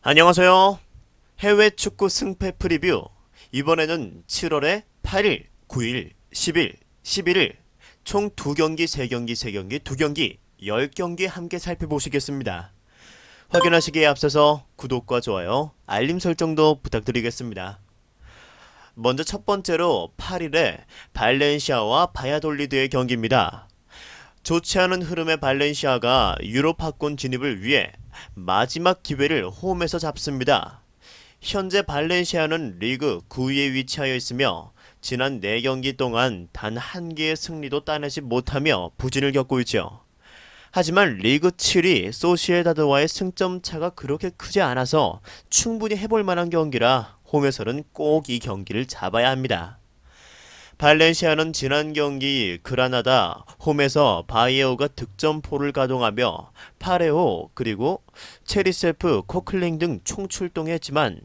안녕하세요. 해외 축구 승패 프리뷰. 이번에는 7월에 8일, 9일, 10일, 11일 총 2경기, 3경기, 3경기, 2경기, 10경기 함께 살펴보시겠습니다. 확인하시기에 앞서서 구독과 좋아요, 알림 설정도 부탁드리겠습니다. 먼저 첫 번째로 8일에 발렌시아와 바야돌리드의 경기입니다. 좋지 않은 흐름의 발렌시아가 유로파권 진입을 위해 마지막 기회를 홈에서 잡습니다. 현재 발렌시아는 리그 9위에 위치하여 있으며 지난 4경기 동안 단 한 개의 승리도 따내지 못하며 부진을 겪고 있죠. 하지만 리그 7위 소시에다드와의 승점 차가 그렇게 크지 않아서 충분히 해볼 만한 경기라 홈에서는 꼭 이 경기를 잡아야 합니다. 발렌시아는 지난 경기 그라나다 홈에서 바이에오가 득점포를 가동하며 파레호 그리고 체리세프, 코클링 등 총출동했지만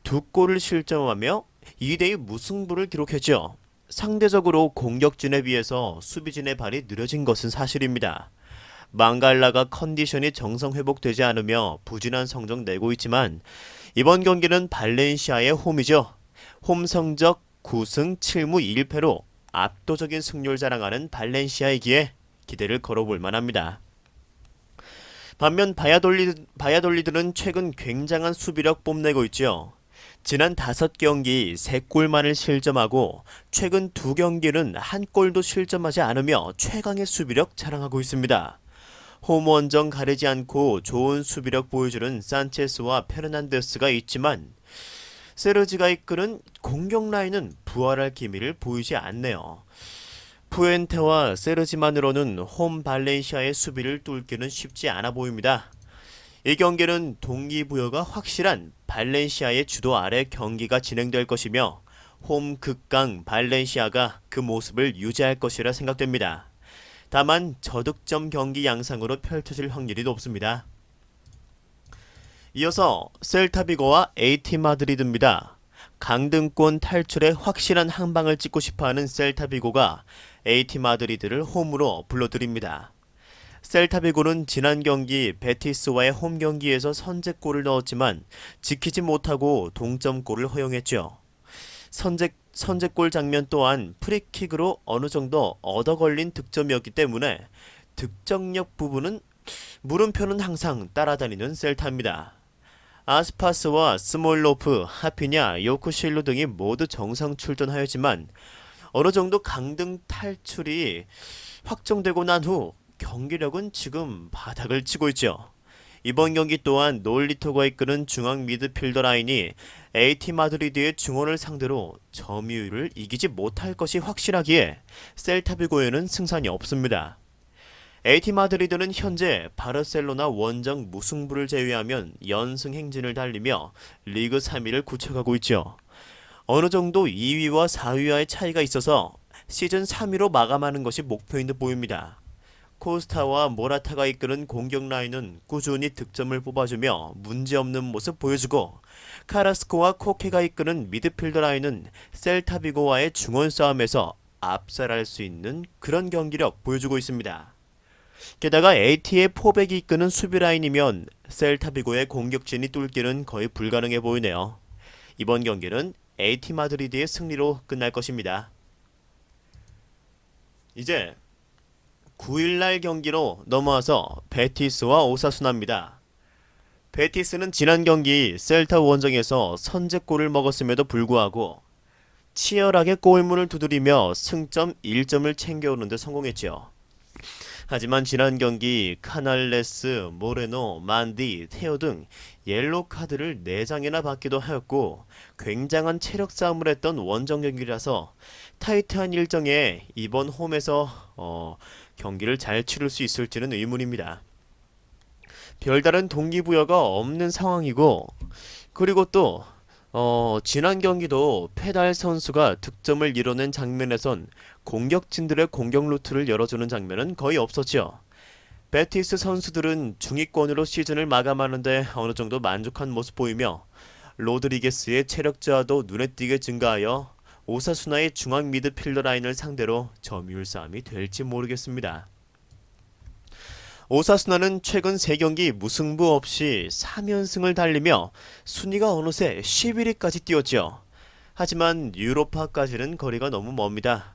두 골을 실점하며 2대2 무승부를 기록했죠. 상대적으로 공격진에 비해서 수비진의 발이 느려진 것은 사실입니다. 망갈라가 컨디션이 정상 회복되지 않으며 부진한 성적 내고 있지만 이번 경기는 발렌시아의 홈이죠. 홈 성적 9승 7무 1패로 압도적인 승률 자랑하는 발렌시아이기에 기대를 걸어볼 만합니다. 반면 바야돌리드는 최근 굉장한 수비력 뽐내고 있죠. 지난 5경기 3골만을 실점하고 최근 2경기는 한 골도 실점하지 않으며 최강의 수비력 자랑하고 있습니다. 홈 원정 가리지 않고 좋은 수비력 보여주는 산체스와 페르난데스가 있지만 세르지가 이끄는 공격 라인은 부활할 기미를 보이지 않네요. 푸엔테와 세르지만으로는 홈 발렌시아의 수비를 뚫기는 쉽지 않아 보입니다. 이 경기는 동기부여가 확실한 발렌시아의 주도 아래 경기가 진행될 것이며 홈 극강 발렌시아가 그 모습을 유지할 것이라 생각됩니다. 다만 저득점 경기 양상으로 펼쳐질 확률이 높습니다. 이어서 셀타비고와 AT 마드리드입니다. 강등권 탈출에 확실한 한방을 찍고 싶어하는 셀타비고가 AT 마드리드를 홈으로 불러들입니다. 셀타비고는 지난 경기 베티스와의 홈 경기에서 선제골을 넣었지만 지키지 못하고 동점골을 허용했죠. 선제골 장면 또한 프리킥으로 어느 정도 얻어걸린 득점이었기 때문에 득점력 부분은 물음표는 항상 따라다니는 셀타입니다. 아스파스와 스몰로프, 하피냐, 요크실루 등이 모두 정상 출전하였지만 어느 정도 강등 탈출이 확정되고 난 후 경기력은 지금 바닥을 치고 있죠. 이번 경기 또한 놀리토가 이끄는 중앙 미드필더 라인이 AT 마드리드의 중원을 상대로 점유율을 이기지 못할 것이 확실하기에 셀타비고에는 승산이 없습니다. AT 마드리드는 현재 바르셀로나 원정 무승부를 제외하면 연승 행진을 달리며 리그 3위를 굳혀가고 있죠. 어느 정도 2위와 4위와의 차이가 있어서 시즌 3위로 마감하는 것이 목표인 듯 보입니다. 코스타와 모라타가 이끄는 공격 라인은 꾸준히 득점을 뽑아주며 문제없는 모습 보여주고 카라스코와 코케가 이끄는 미드필더 라인은 셀타비고와의 중원 싸움에서 압살할 수 있는 그런 경기력 보여주고 있습니다. 게다가 AT의 포백이 이끄는 수비 라인이면 셀타비고의 공격진이 뚫기는 거의 불가능해 보이네요. 이번 경기는 AT 마드리드의 승리로 끝날 것입니다. 이제 9일날 경기로 넘어와서 베티스와 오사수나입니다. 베티스는 지난 경기 셀타 원정에서 선제골을 먹었음에도 불구하고 치열하게 골문을 두드리며 승점 1점을 챙겨오는 데 성공했죠. 하지만 지난 경기 카날레스, 모레노, 만디, 테오 등 옐로 카드를 4장이나 받기도 하였고 굉장한 체력 싸움을 했던 원정 경기라서 타이트한 일정에 이번 홈에서 경기를 잘 치를 수 있을지는 의문입니다. 별다른 동기부여가 없는 상황이고 그리고 또 지난 경기도 페달 선수가 득점을 이뤄낸 장면에선 공격진들의 공격 루트를 열어주는 장면은 거의 없었죠. 베티스 선수들은 중위권으로 시즌을 마감하는데 어느 정도 만족한 모습 보이며 로드리게스의 체력 저하도 눈에 띄게 증가하여 오사수나의 중앙 미드필더 라인을 상대로 점유율 싸움이 될지 모르겠습니다. 오사수나는 최근 3경기 무승부 없이 3연승을 달리며 순위가 어느새 11위까지 뛰었죠. 하지만 유로파까지는 거리가 너무 멉니다.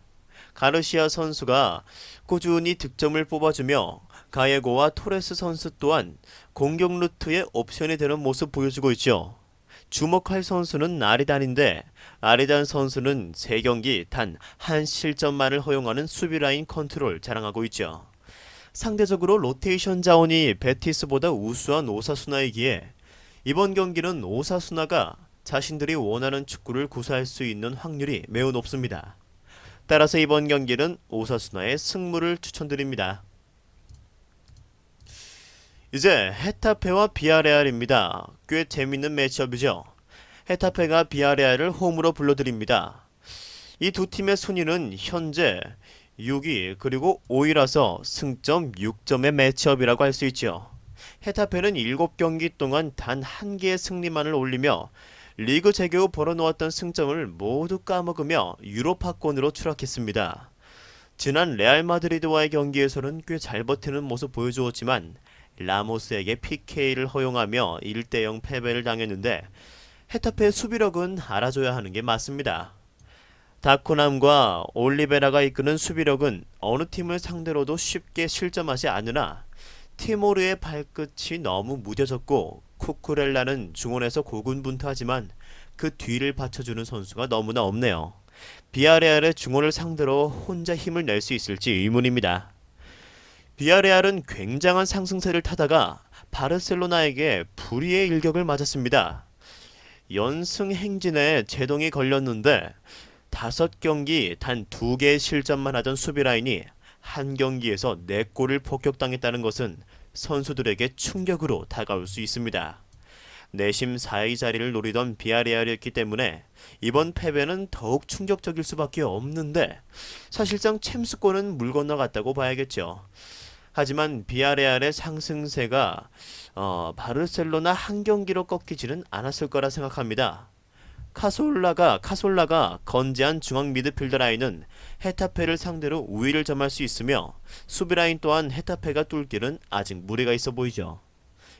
가르시아 선수가 꾸준히 득점을 뽑아주며 가예고와 토레스 선수 또한 공격 루트의 옵션이 되는 모습 보여주고 있죠. 주목할 선수는 아리단인데 아리단 선수는 3경기 단 한 실점만을 허용하는 수비라인 컨트롤 자랑하고 있죠. 상대적으로 로테이션 자원이 베티스보다 우수한 오사수나이기에 이번 경기는 오사수나가 자신들이 원하는 축구를 구사할 수 있는 확률이 매우 높습니다. 따라서 이번 경기는 오사수나의 승부를 추천드립니다. 이제 헤타페와 비아레알입니다. 꽤 재밌는 매치업이죠. 헤타페가 비아레알을 홈으로 불러드립니다. 이 두 팀의 순위는 현재 6위 그리고 5위라서 승점 6점의 매치업이라고 할 수 있죠. 헤타페는 7경기 동안 단 한 개의 승리만을 올리며 리그 재개 후 벌어놓았던 승점을 모두 까먹으며 유로파권으로 추락했습니다. 지난 레알 마드리드와의 경기에서는 꽤 잘 버티는 모습 보여주었지만 라모스에게 PK를 허용하며 1대0 패배를 당했는데 헤타페의 수비력은 알아줘야 하는 게 맞습니다. 다쿠남과 올리베라가 이끄는 수비력은 어느 팀을 상대로도 쉽게 실점하지 않으나 티모르의 발끝이 너무 무뎌졌고 쿠쿠렐라는 중원에서 고군분투하지만 그 뒤를 받쳐주는 선수가 너무나 없네요. 비아레알의 중원을 상대로 혼자 힘을 낼 수 있을지 의문입니다. 비아레알은 굉장한 상승세를 타다가 바르셀로나에게 불의의 일격을 맞았습니다. 연승 행진에 제동이 걸렸는데 5경기 단 2개의 실점만 하던 수비라인이 한 경기에서 4골을 폭격당했다는 것은 선수들에게 충격으로 다가올 수 있습니다. 내심 4위 자리를 노리던 비아레알이었기 때문에 이번 패배는 더욱 충격적일 수밖에 없는데 사실상 챔스권은 물 건너갔다고 봐야겠죠. 하지만 비아레알의 상승세가 바르셀로나 한 경기로 꺾이지는 않았을 거라 생각합니다. 카솔라가 건재한 중앙 미드필더 라인은 헤타페를 상대로 우위를 점할 수 있으며 수비 라인 또한 헤타페가 뚫기는 아직 무리가 있어 보이죠.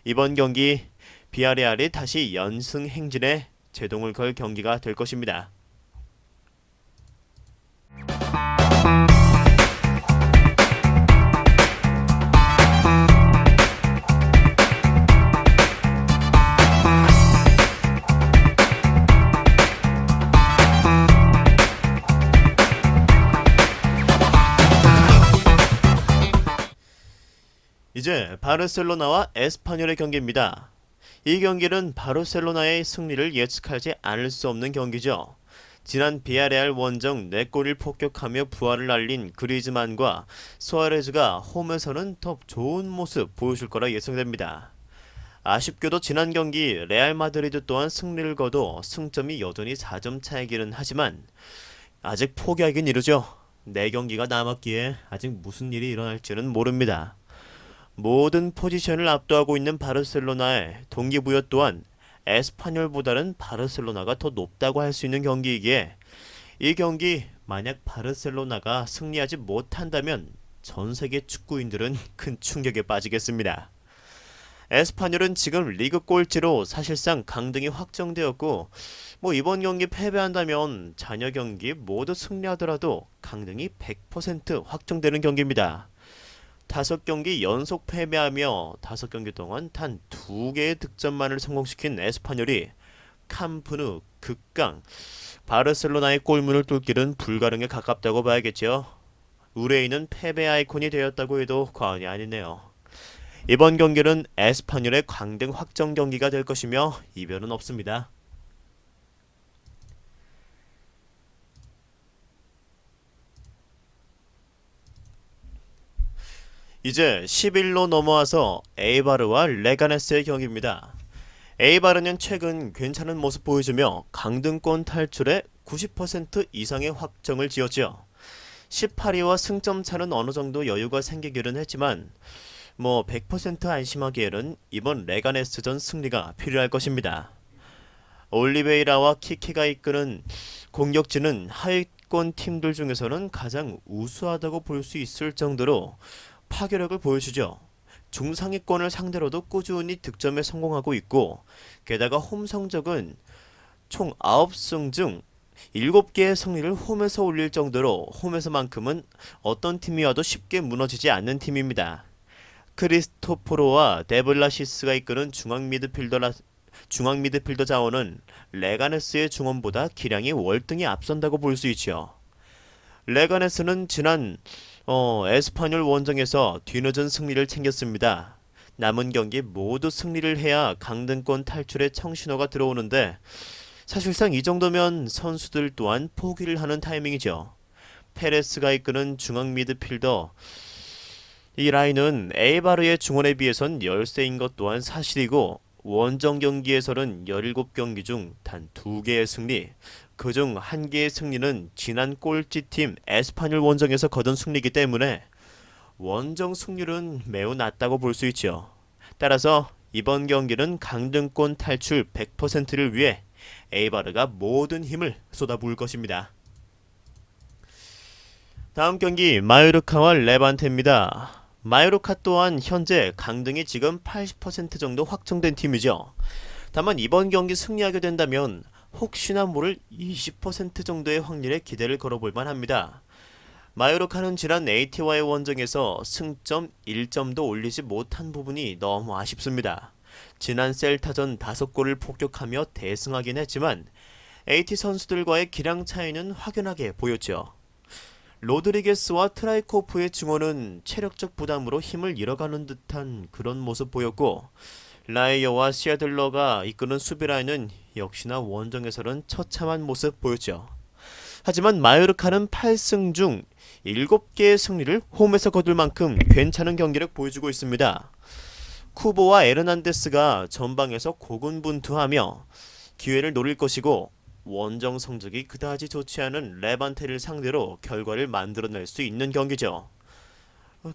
이번 경기 비아레알이 다시 연승 행진에 제동을 걸 경기가 될 것입니다. 이제 바르셀로나와 에스파뇰의 경기입니다. 이 경기는 바르셀로나의 승리를 예측하지 않을 수 없는 경기죠. 지난 비아레알 원정 4골을 폭격하며 부활을 알린 그리즈만과 수아레즈가 홈에서는 더 좋은 모습 보여줄 거라 예상됩니다. 아쉽게도 지난 경기 레알 마드리드 또한 승리를 거둬 승점이 여전히 4점 차이기는 하지만 아직 포기하긴 이르죠. 4경기가 남았기에 아직 무슨 일이 일어날지는 모릅니다. 모든 포지션을 압도하고 있는 바르셀로나의 동기부여 또한 에스파뇰보다는 바르셀로나가 더 높다고 할 수 있는 경기이기에 이 경기 만약 바르셀로나가 승리하지 못한다면 전 세계 축구인들은 큰 충격에 빠지겠습니다. 에스파뇰은 지금 리그 꼴찌로 사실상 강등이 확정되었고 이번 경기 패배한다면 잔여 경기 모두 승리하더라도 강등이 100% 확정되는 경기입니다. 5경기 연속 패배하며 5경기 동안 단 2개의 득점만을 성공시킨 에스파뇰이 캄프누 극강 바르셀로나의 골문을 뚫기는 불가능에 가깝다고 봐야겠죠. 우레이는 패배 아이콘이 되었다고 해도 과언이 아니네요. 이번 경기는 에스파뇰의 강등 확정 경기가 될 것이며 이변은 없습니다. 이제 11로 넘어와서 에이바르와 레가네스의 경기입니다. 에이바르는 최근 괜찮은 모습 보여주며 강등권 탈출에 90% 이상의 확정을 지었죠. 18위와 승점 차는 어느 정도 여유가 생기기는 했지만 100% 안심하기에는 이번 레가네스전 승리가 필요할 것입니다. 올리베이라와 키케가 이끄는 공격진은 하위권 팀들 중에서는 가장 우수하다고 볼 수 있을 정도로 파괴력을 보여주죠. 중상위권을 상대로도 꾸준히 득점에 성공하고 있고, 게다가 홈 성적은 총 9승 중 7개의 승리를 홈에서 올릴 정도로 홈에서만큼은 어떤 팀이 와도 쉽게 무너지지 않는 팀입니다. 크리스토포로와 데블라시스가 이끄는 중앙 미드필더 자원은 레가네스의 중원보다 기량이 월등히 앞선다고 볼 수 있죠. 레가네스는 지난 에스파뇰 원정에서 뒤늦은 승리를 챙겼습니다. 남은 경기 모두 승리를 해야 강등권 탈출의 청신호가 들어오는데, 사실상 이 정도면 선수들 또한 포기를 하는 타이밍이죠. 페레스가 이끄는 중앙 미드필더, 이 라인은 에이바르의 중원에 비해선 열세인 것 또한 사실이고, 원정 경기에서는 17경기 중 단 2개의 승리, 그중 1개의 승리는 지난 꼴찌팀 에스파뇰 원정에서 거둔 승리이기 때문에 원정 승률은 매우 낮다고 볼 수 있죠. 따라서 이번 경기는 강등권 탈출 100%를 위해 에이바르가 모든 힘을 쏟아부을 것입니다. 다음 경기 마요르카와 레반테입니다. 마요르카 또한 현재 강등이 지금 80% 정도 확정된 팀이죠. 다만 이번 경기 승리하게 된다면 혹시나 모를 20% 정도의 확률에 기대를 걸어볼 만합니다. 마요르카는 지난 AT와의 원정에서 승점 1점도 올리지 못한 부분이 너무 아쉽습니다. 지난 셀타전 5골을 폭격하며 대승하긴 했지만 AT 선수들과의 기량 차이는 확연하게 보였죠. 로드리게스와 트라이코프의 증오는 체력적 부담으로 힘을 잃어가는 듯한 그런 모습 보였고, 라이어와 시애들러가 이끄는 수비라인은 역시나 원정에서는 처참한 모습 보였죠. 하지만 마요르카는 8승 중 7개의 승리를 홈에서 거둘 만큼 괜찮은 경기력 보여주고 있습니다. 쿠보와 에르난데스가 전방에서 고군분투하며 기회를 노릴 것이고, 원정 성적이 그다지 좋지 않은 레반테를 상대로 결과를 만들어낼 수 있는 경기죠.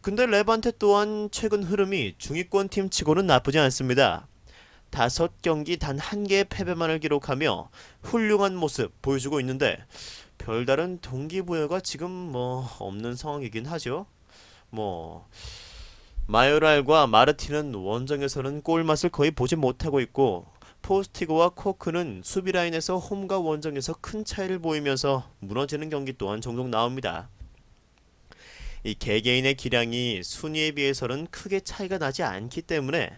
근데 레반테 또한 최근 흐름이 중위권 팀치고는 나쁘지 않습니다. 5경기 단 1개의 패배만을 기록하며 훌륭한 모습 보여주고 있는데, 별다른 동기부여가 지금 없는 상황이긴 하죠. 마요랄과 마르틴은 원정에서는 골맛을 거의 보지 못하고 있고, 포스티고와 코크는 수비라인에서 홈과 원정에서 큰 차이를 보이면서 무너지는 경기 또한 종종 나옵니다. 이 개개인의 기량이 순위에 비해서는 크게 차이가 나지 않기 때문에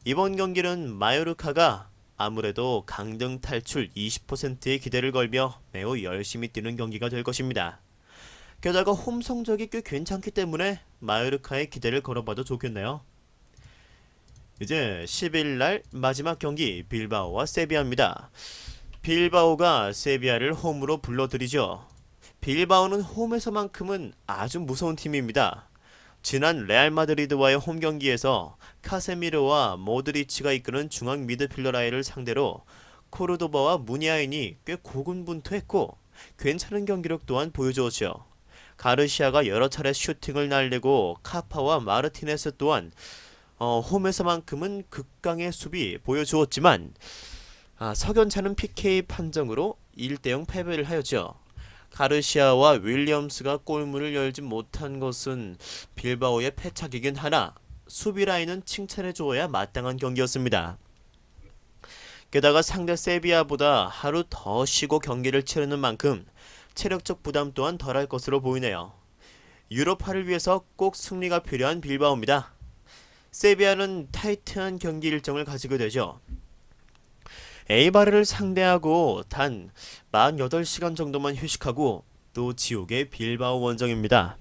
이번 경기는 마요르카가 아무래도 강등 탈출 20%의 기대를 걸며 매우 열심히 뛰는 경기가 될 것입니다. 게다가 홈 성적이 꽤 괜찮기 때문에 마요르카의 기대를 걸어봐도 좋겠네요. 이제 10일날 마지막 경기 빌바오와 세비야입니다. 빌바오가 세비야를 홈으로 불러들이죠. 빌바오는 홈에서만큼은 아주 무서운 팀입니다. 지난 레알 마드리드와의 홈 경기에서 카세미르와 모드리치가 이끄는 중앙 미드필더 라인을 상대로 코르도바와 무니아인이 꽤 고군분투했고 괜찮은 경기력 또한 보여주었죠. 가르시아가 여러 차례 슈팅을 날리고 카파와 마르티네스 또한 홈에서만큼은 극강의 수비 보여주었지만 석연찮은 PK 판정으로 1대0 패배를 하였죠. 가르시아와 윌리엄스가 골문을 열지 못한 것은 빌바오의 패착이긴 하나 수비 라인은 칭찬해 주어야 마땅한 경기였습니다. 게다가 상대 세비야보다 하루 더 쉬고 경기를 치르는 만큼 체력적 부담 또한 덜할 것으로 보이네요. 유로파를 위해서 꼭 승리가 필요한 빌바오입니다. 세비야는 타이트한 경기 일정을 가지게 되죠. 에이바르를 상대하고 단 48시간 정도만 휴식하고 또 지옥의 빌바오 원정입니다.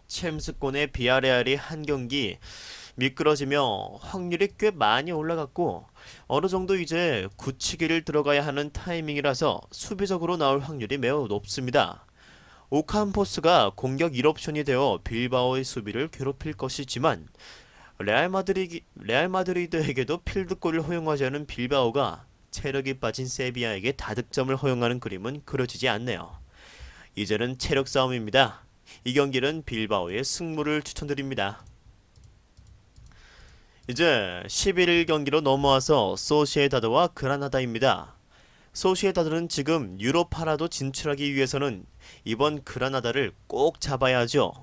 챔스권의 비아레알이 한 경기 미끄러지며 확률이 꽤 많이 올라갔고 어느 정도 이제 굳히기를 들어가야 하는 타이밍이라서 수비적으로 나올 확률이 매우 높습니다. 오캄포스가 공격 1옵션이 되어 빌바오의 수비를 괴롭힐 것이지만 레알 마드리드에게도 필드골을 허용하지 않은 빌바오가 체력이 빠진 세비야에게 다득점을 허용하는 그림은 그려지지 않네요. 이제는 체력 싸움입니다. 이 경기는 빌바오의 승부를 추천드립니다. 이제 11일 경기로 넘어와서 소시에다드와 그라나다입니다. 소시에다드는 지금 유로파라도 진출하기 위해서는 이번 그라나다를 꼭 잡아야 하죠.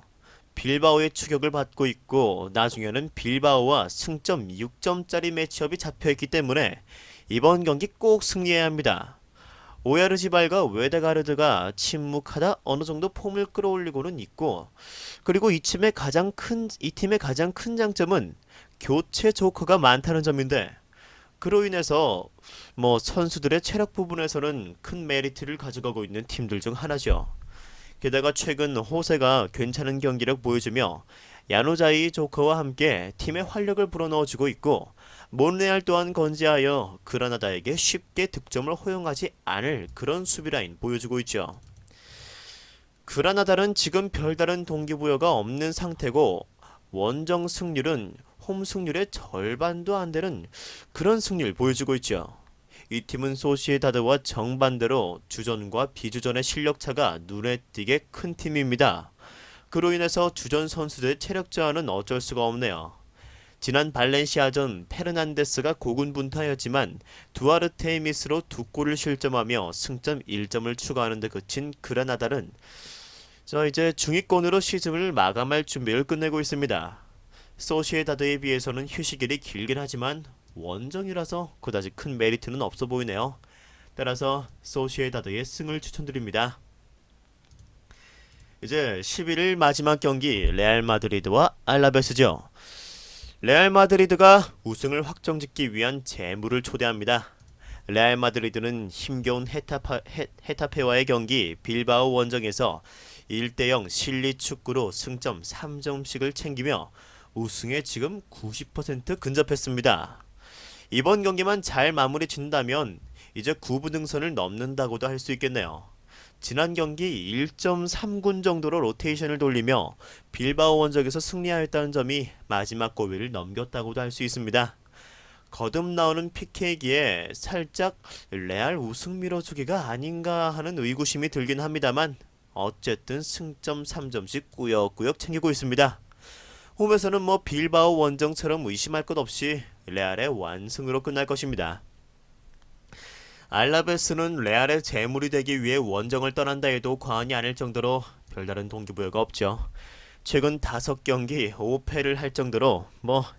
빌바오의 추격을 받고 있고 나중에는 빌바오와 승점 6점짜리 매치업이 잡혀있기 때문에 이번 경기 꼭 승리해야 합니다. 오야르지발과 웨데가르드가 침묵하다 어느 정도 폼을 끌어올리고는 있고, 그리고 이 팀의 가장 큰 장점은 교체 조커가 많다는 점인데, 그로 인해서 선수들의 체력 부분에서는 큰 메리트를 가져가고 있는 팀들 중 하나죠. 게다가 최근 호세가 괜찮은 경기력 보여주며 야노자이 조커와 함께 팀의 활력을 불어넣어주고 있고, 몬레알 또한 건재하여 그라나다에게 쉽게 득점을 허용하지 않을 그런 수비라인 보여주고 있죠. 그라나다는 지금 별다른 동기부여가 없는 상태고 원정 승률은 홈 승률의 절반도 안 되는 그런 승률 보여주고 있죠. 이 팀은 소시에다드와 정반대로 주전과 비주전의 실력차가 눈에 띄게 큰 팀입니다. 그로 인해서 주전 선수들의 체력 저하는 어쩔 수가 없네요. 지난 발렌시아전 페르난데스가 고군분투하였지만 두아르테의 미스로 두 골을 실점하며 승점 1점을 추가하는 데 그친 그라나다는 이제 중위권으로 시즌을 마감할 준비를 끝내고 있습니다. 소시에다드에 비해서는 휴식일이 길긴 하지만 원정이라서 그다지 큰 메리트는 없어 보이네요. 따라서 소시에다드의 승을 추천드립니다. 이제 11일 마지막 경기 레알 마드리드와 알라베스죠. 레알 마드리드가 우승을 확정짓기 위한 재물을 초대합니다. 레알 마드리드는 힘겨운 헤타페와의 경기 빌바오 원정에서 1대0 실리 축구로 승점 3점씩을 챙기며 우승에 지금 90% 근접했습니다. 이번 경기만 잘 마무리 짓는다면 이제 9부 등선을 넘는다고도 할 수 있겠네요. 지난 경기 1.3군 정도로 로테이션을 돌리며 빌바오 원정에서 승리하였다는 점이 마지막 고비를 넘겼다고도 할 수 있습니다. 거듭 나오는 PK기에 살짝 레알 우승 밀어주기가 아닌가 하는 의구심이 들긴 합니다만 어쨌든 승점 3점씩 꾸역꾸역 챙기고 있습니다. 홈에서는 빌바오 원정처럼 의심할 것 없이 레알의 완승으로 끝날 것입니다. 알라베스는 레알의 재물이 되기 위해 원정을 떠난다 해도 과언이 아닐 정도로 별다른 동기부여가 없죠. 최근 5경기 5패를 할 정도로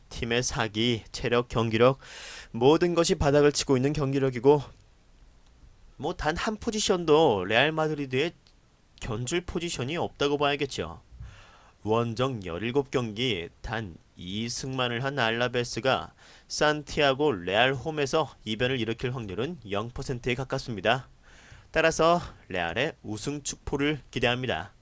팀의 사기, 체력, 경기력 모든 것이 바닥을 치고 있는 경기력이고 단 한 포지션도 레알 마드리드의 견줄 포지션이 없다고 봐야겠죠. 원정 17경기 단 2승만을 한 알라베스가 산티아고 레알 홈에서 이변을 일으킬 확률은 0%에 가깝습니다. 따라서 레알의 우승 축포를 기대합니다.